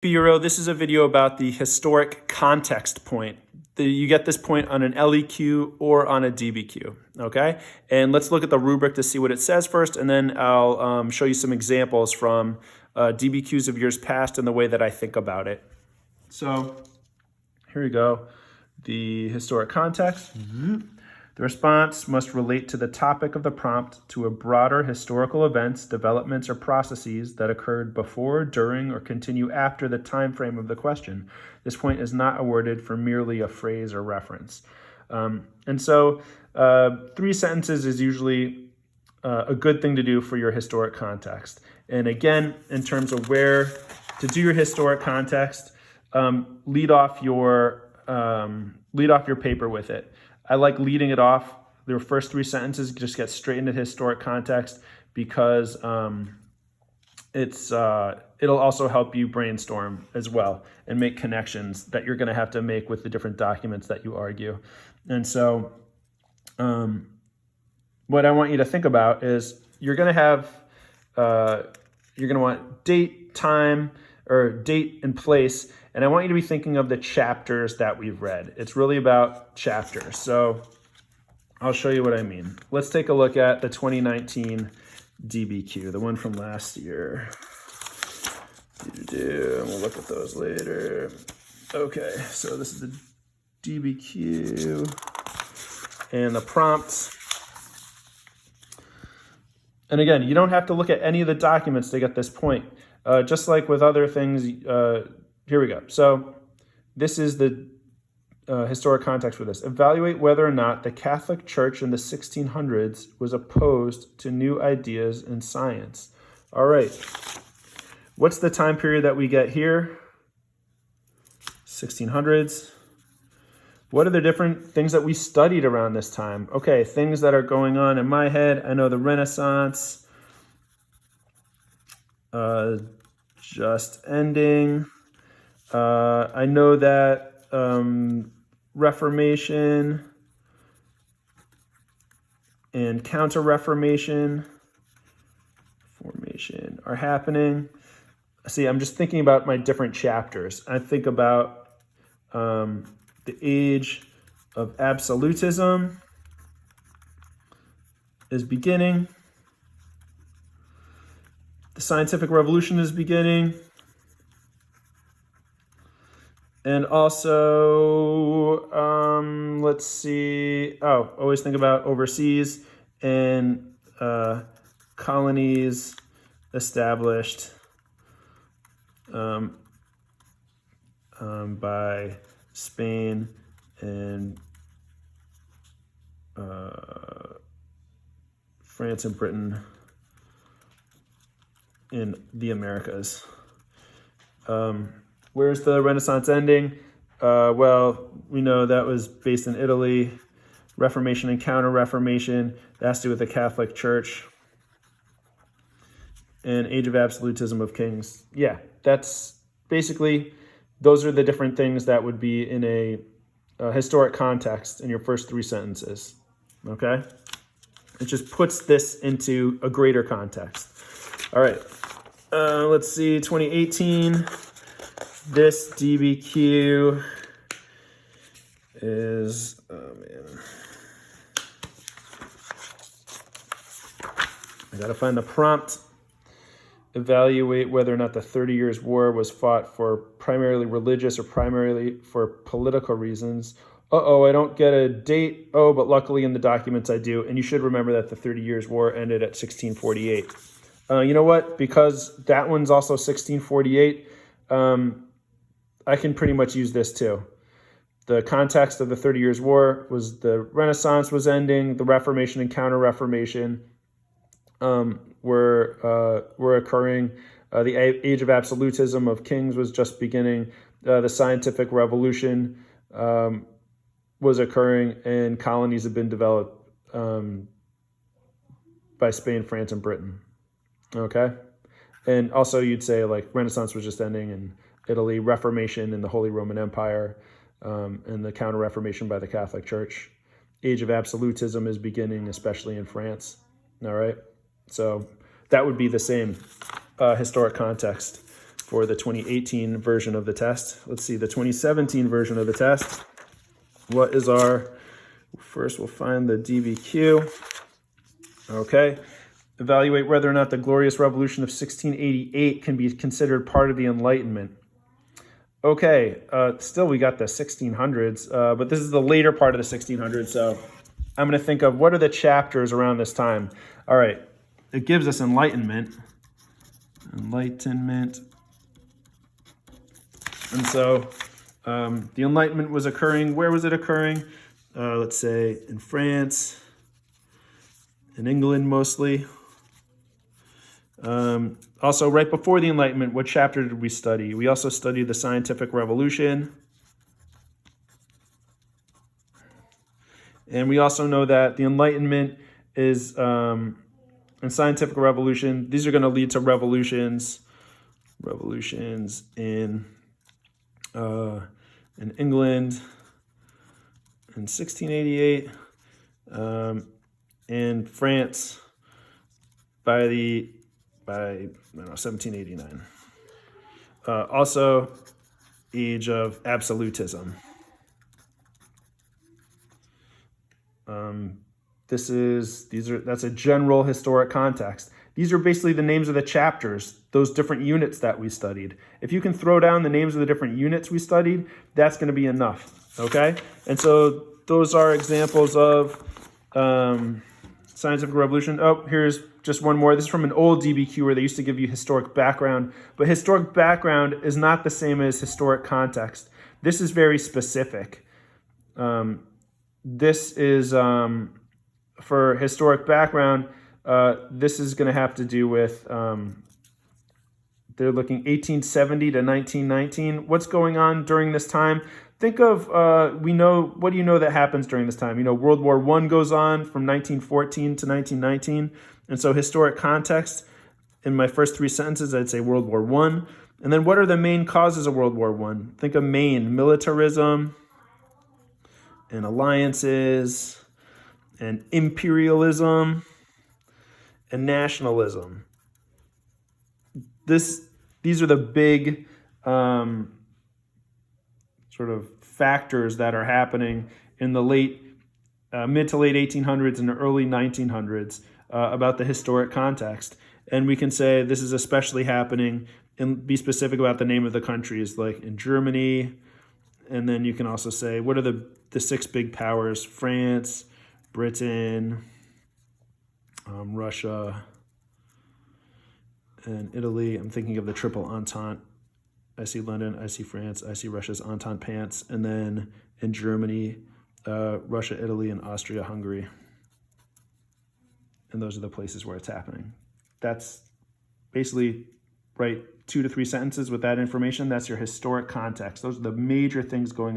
Bureau, this is a video about the historic context point. You get this point on an LEQ or on a DBQ, okay? And let's look at the rubric to see what it says first, and then I'll show you some examples from DBQs of years past and the way that I think about it. So here we go. The historic context. The response must relate to the topic of the prompt to a broader historical events, developments, or processes that occurred before, during, or continue after the time frame of the question. This point is not awarded for merely a phrase or reference. And so 3 sentences is usually a good thing to do for your historic context. And again, in terms of where to do your historic context, lead off your paper with it. I like leading it off. The first 3 sentences just get straight into historic context because it'll also help you brainstorm as well and make connections that you're going to have to make with the different documents that you argue. And so what I want you to think about is you're going to want date, time, or date and place. And I want you to be thinking of the chapters that we've read. It's really about chapters. So I'll show you what I mean. Let's take a look at the 2019 DBQ, the one from last year. We'll look at those later. Okay, so this is the DBQ and the prompts. And again, you don't have to look at any of the documents to get this point. Just like with other things, here we go. So this is the historic context for this. Evaluate whether or not the Catholic Church in the 1600s was opposed to new ideas in science. All right. What's the time period that we get here? 1600s. What are the different things that we studied around this time? Okay, things that are going on in my head. I know the Renaissance, just ending. I know that Reformation and Counter-Reformation formation are happening. See, I'm just thinking about my different chapters. I think about the age of absolutism is beginning. The scientific revolution is beginning. And also, let's see. Oh, always think about overseas and colonies established by Spain and France and Britain in the Americas. Where's the Renaissance ending? Well, we know that was based in Italy. Reformation and Counter-Reformation, that has to do with the Catholic Church. And Age of Absolutism of Kings. Yeah, that's basically, those are the different things that would be in a historic context in your first 3 sentences. Okay? It just puts this into a greater context. All right. Let's see, 2018. This DBQ is, oh man, I gotta find the prompt. Evaluate whether or not the 30 Years' War was fought for primarily religious or primarily for political reasons. I don't get a date. Oh, but luckily in the documents I do. And you should remember that the 30 Years' War ended at 1648. You know what? Because that one's also 1648, I can pretty much use this too. The context of the 30 Years' War was the Renaissance was ending, the Reformation and Counter-Reformation were occurring. The Age of Absolutism of Kings was just beginning. The Scientific Revolution was occurring, and colonies had been developed by Spain, France, and Britain. Okay? And also you'd say like Renaissance was just ending in Italy, Reformation in the Holy Roman Empire, and the Counter-Reformation by the Catholic Church. Age of Absolutism is beginning, especially in France. All right? So that would be the same historic context for the 2018 version of the test. Let's see, the 2017 version of the test. What is our, first we'll find the DBQ. Okay, evaluate whether or not the Glorious Revolution of 1688 can be considered part of the Enlightenment. Okay, still we got the 1600s, but this is the later part of the 1600s, so I'm going to think of what are the chapters around this time. All right, it gives us Enlightenment. And so the Enlightenment was occurring. Where was it occurring? Let's say in France, in England mostly. Also, right before the Enlightenment, what chapter did we study? We also studied the Scientific Revolution. And we also know that the Enlightenment is, and Scientific Revolution, these are going to lead to revolutions in England in 1688, in France by 1789. Also, age of absolutism. That's a general historic context. These are basically the names of the chapters, those different units that we studied. If you can throw down the names of the different units we studied, that's going to be enough, okay? And so those are examples of Scientific Revolution. Oh, here's just one more. This is from an old DBQ where they used to give you historic background, but historic background is not the same as historic context. This is very specific. This is, for historic background, this is going to have to do with, they're looking 1870 to 1919. What's going on during this time? Think of, what do you know that happens during this time? World War I goes on from 1914 to 1919. And so historic context, in my first three sentences, I'd say World War I. And then what are the main causes of World War I? Think of main: militarism and alliances and imperialism and nationalism. These are the big sort of factors that are happening in the mid to late 1800s and early 1900s about the historic context. And we can say this is especially happening, and be specific about the name of the countries, like in Germany. And then you can also say, what are the six big powers? France, Britain, Russia, and Italy. I'm thinking of the Triple Entente. I see London, I see France, I see Russia's Entente pants. And then in Germany, Russia, Italy, and Austria, Hungary. And those are the places where it's happening. That's basically, write 2 to 3 sentences with that information. That's your historic context. Those are the major things going on.